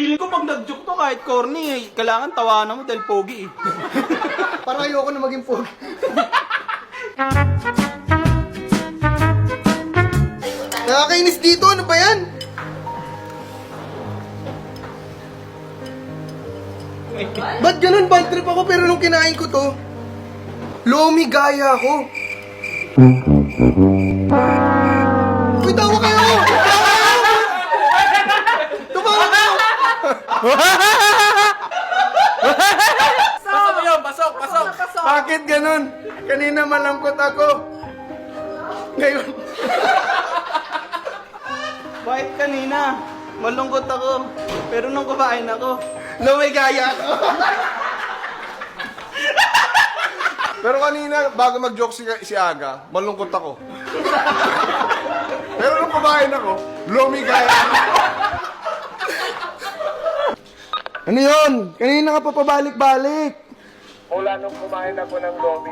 Feeling ko pag nag-joke to kahit corny, kailangan tawanan mo dahil pogi eh. Parang ayoko na maging pogi. Nakakainis dito, ano ba yan? Ba't ganun? Bad trip ako pero nung kinain ko to, lumigaya ako. Uy, tawa kayo! Tumawa kayo! Pasok mo yun, pasok. Bakit ganun? Kanina malangkot ako. Ngayon, Bakit kanina? Malungkot ako. Pero nung kumain ako, lumigaya ako. Pero kanina, bago mag-joke si Aga, malungkot ako. Pero nung kumain ako, lumigaya ako. Ano yun? Kanina ka pa pabalik-balik. Mula nung kumain ako ng lomi,